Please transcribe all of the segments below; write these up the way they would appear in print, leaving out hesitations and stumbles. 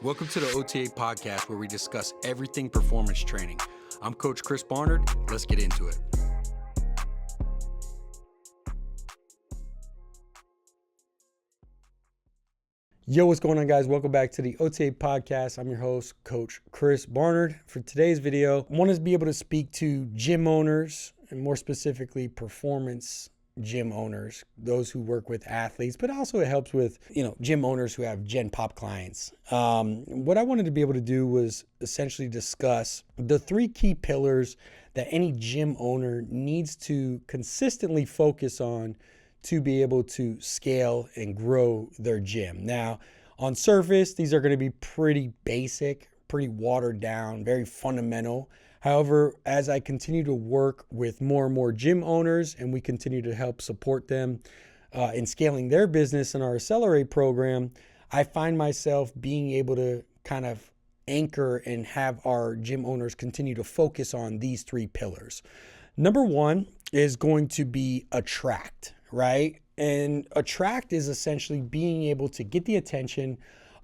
Welcome to the OTA podcast where we discuss everything performance training. I'm Coach Chris Barnard. Let's get into it. Yo, what's going on, guys? Welcome back to the OTA podcast. I'm your host, Coach Chris Barnard. For today's video, I want to be able to speak to gym owners and more specifically performance gym owners, those who work with athletes, but also it helps with, gym owners who have Gen Pop clients. What I wanted to be able to do was essentially discuss the three key pillars that any gym owner needs to consistently focus on to be able to scale and grow their gym. Now, on surface, these are going to be pretty basic, pretty watered down, very fundamental. However, as I continue to work with more and more gym owners and we continue to help support them in scaling their business in our Accelerate program, I find myself being able to kind of anchor and have our gym owners continue to focus on these three pillars. Number one is going to be attract, right? And attract is essentially being able to get the attention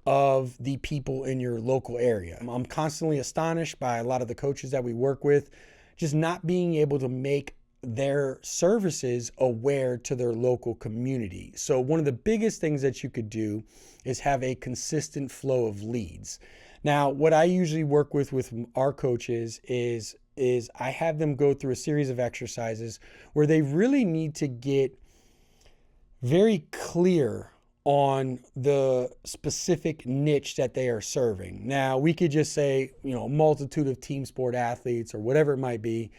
of the people in your local area. I'm constantly astonished by a lot of the coaches that we work with, just not being able to make their services aware to their local community. So one of the biggest things that you could do is have a consistent flow of leads. Now, what I usually work with our coaches is I have them go through a series of exercises where they really need to get very clear on the specific niche that they are serving. Now, we could just say, a multitude of team sport athletes or whatever it might be.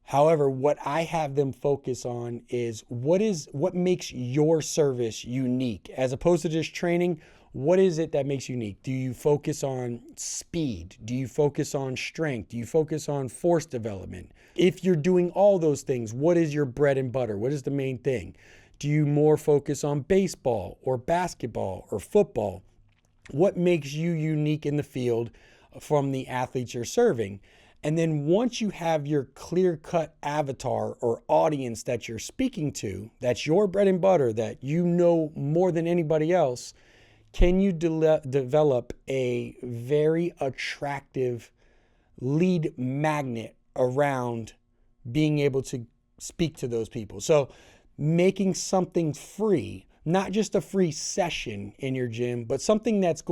However, what I have them focus on is what makes your service unique, as opposed to just training. What is it that makes you unique? Do you focus on speed? Do you focus on strength? Do you focus on force development? If you're doing all those things, what is your bread and butter? What is the main thing? Do you more focus on baseball or basketball or football? What makes you unique in the field from the athletes you're serving? And then once you have your clear-cut avatar or audience that you're speaking to, that's your bread and butter, that you know more than anybody else, can you develop a very attractive lead magnet around being able to speak to those people? So making something free, not just a free session in your gym, but something that's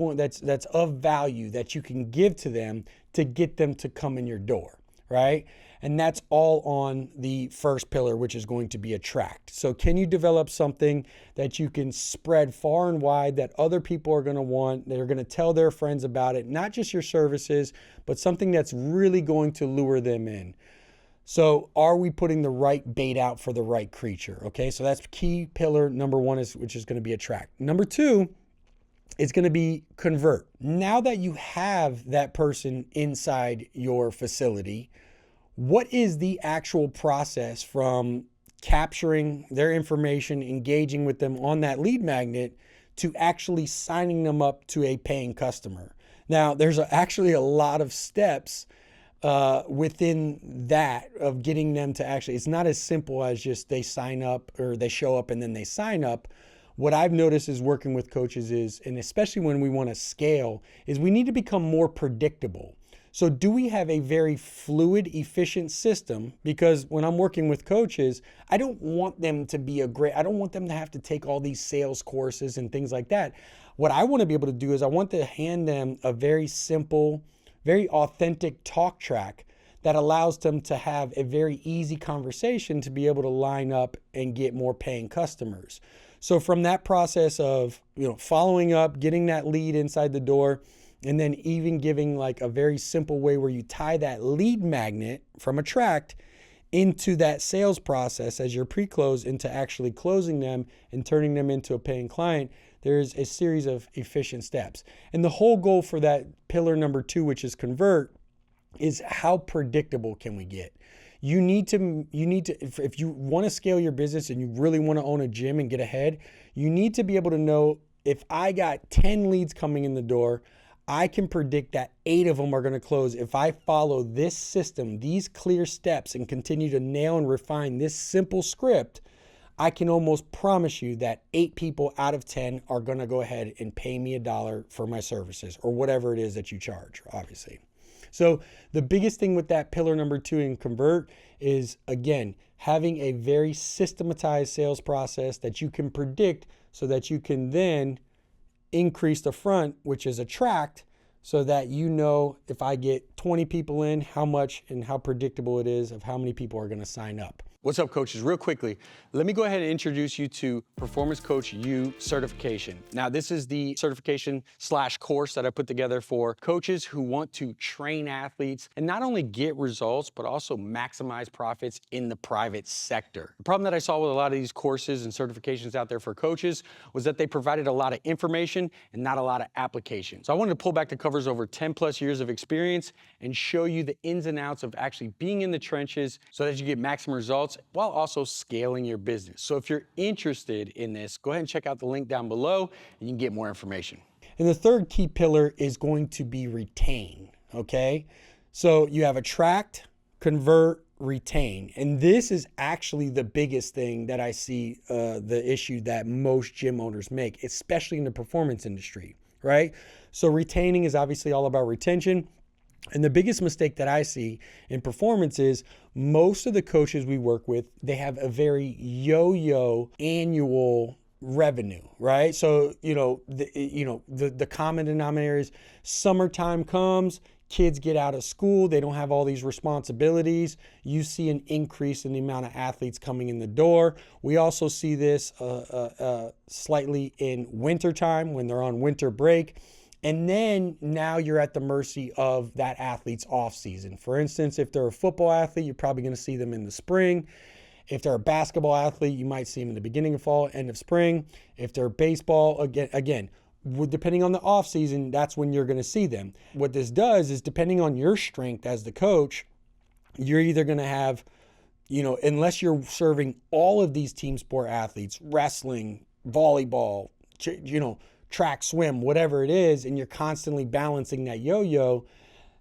of value that you can give to them to get them to come in your door, right? And that's all on the first pillar, which is going to be attract. So can you develop something that you can spread far and wide that other people are going to want? They're going to tell their friends about it, not just your services, but something that's really going to lure them in. So are we putting the right bait out for the right creature? Okay, so that's key pillar number one, which is going to be attract. Number two is going to be convert. Now that you have that person inside your facility, what is the actual process from capturing their information, engaging with them on that lead magnet, to actually signing them up to a paying customer? Now, there's actually a lot of steps within that of getting them to actually, it's not as simple as just they sign up or they show up and then they sign up. What I've noticed is working with coaches is, and especially when we want to scale, is we need to become more predictable. So do we have a very fluid, efficient system? Because when I'm working with coaches, I don't want them to be I don't want them to have to take all these sales courses and things like that. What I want to be able to do is I want to hand them a very simple, very authentic talk track that allows them to have a very easy conversation to be able to line up and get more paying customers. So from that process of, following up, getting that lead inside the door, and then even giving like a very simple way where you tie that lead magnet from attract into that sales process as your pre-close into actually closing them and turning them into a paying client, there's a series of efficient steps. And the whole goal for that pillar number two, which is convert, is how predictable can we get? You need to, if you want to scale your business and you really want to own a gym and get ahead, you need to be able to know, if I got 10 leads coming in the door, I can predict that 8 of them are going to close if I follow this system, these clear steps, and continue to nail and refine this simple script. I can almost promise you that 8 people out of 10 are going to go ahead and pay me $1 for my services or whatever it is that you charge, obviously. So the biggest thing with that pillar number 2 in convert is, again, having a very systematized sales process that you can predict so that you can then increase the front, which is attract, so that you know if I get 20 people in, how much and how predictable it is of how many people are going to sign up. What's up, coaches? Real quickly, let me go ahead and introduce you to Performance Coach U Certification. Now, this is the certification / course that I put together for coaches who want to train athletes and not only get results, but also maximize profits in the private sector. The problem that I saw with a lot of these courses and certifications out there for coaches was that they provided a lot of information and not a lot of application. So I wanted to pull back the covers over 10 plus years of experience and show you the ins and outs of actually being in the trenches so that you get maximum results while also scaling your business. So if you're interested in this, go ahead and check out the link down below and you can get more information. And the third key pillar is going to be retain, okay? So you have attract, convert, retain. And this is actually the biggest thing that I see the issue that most gym owners make, especially in the performance industry, right? So retaining is obviously all about retention. And the biggest mistake that I see in performance is most of the coaches we work with, they have a very yo-yo annual revenue, right? So, the common denominator is summertime comes, kids get out of school, they don't have all these responsibilities. You see an increase in the amount of athletes coming in the door. We also see this slightly in wintertime when they're on winter break. And then now you're at the mercy of that athlete's off season. For instance, if they're a football athlete, you're probably going to see them in the spring. If they're a basketball athlete, you might see them in the beginning of fall, end of spring. If they're baseball, again, depending on the off season, that's when you're going to see them. What this does is, depending on your strength as the coach, you're either going to have, unless you're serving all of these team sport athletes, wrestling, volleyball, track, swim, whatever it is, and you're constantly balancing that yo-yo,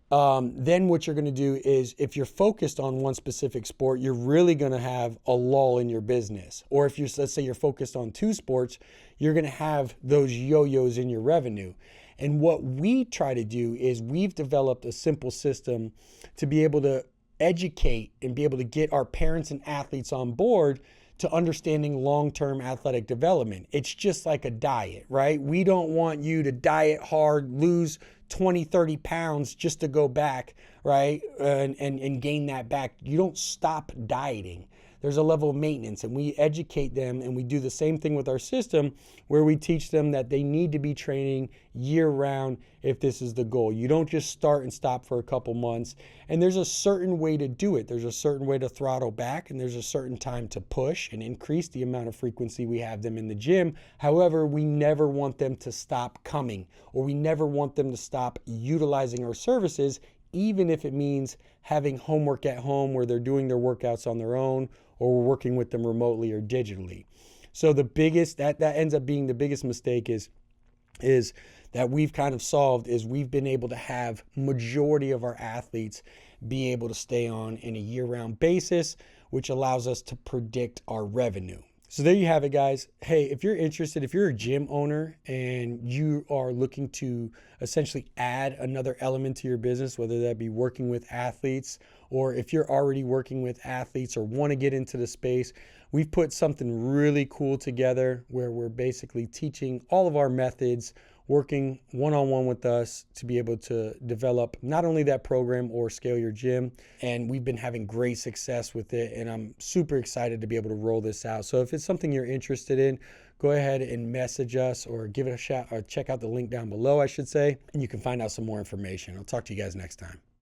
then what you're going to do is, if you're focused on one specific sport, you're really going to have a lull in your business. Or if let's say you're focused on 2 sports, you're going to have those yo-yos in your revenue. And what we try to do is, we've developed a simple system to be able to educate and be able to get our parents and athletes on board to understanding long-term athletic development. It's just like a diet, right? We don't want you to diet hard, lose 20, 30 pounds just to go back, right? And gain that back. You don't stop dieting. There's a level of maintenance, and we educate them, and we do the same thing with our system where we teach them that they need to be training year-round if this is the goal. You don't just start and stop for a couple months. And there's a certain way to do it. There's a certain way to throttle back, and there's a certain time to push and increase the amount of frequency we have them in the gym. However, we never want them to stop coming, or we never want them to stop utilizing our services, even if it means having homework at home where they're doing their workouts on their own, or we're working with them remotely or digitally. So the biggest, that ends up being the biggest mistake is that we've kind of solved, is we've been able to have majority of our athletes be able to stay on in a year-round basis, which allows us to predict our revenue. So there you have it, guys. Hey, if you're interested, if you're a gym owner and you are looking to essentially add another element to your business, whether that be working with athletes, or if you're already working with athletes or want to get into the space, we've put something really cool together where we're basically teaching all of our methods, working one-on-one with us to be able to develop not only that program or scale your gym. And we've been having great success with it, and I'm super excited to be able to roll this out. So if it's something you're interested in, go ahead and message us or give it a shout, or check out the link down below, I should say, and you can find out some more information. I'll talk to you guys next time.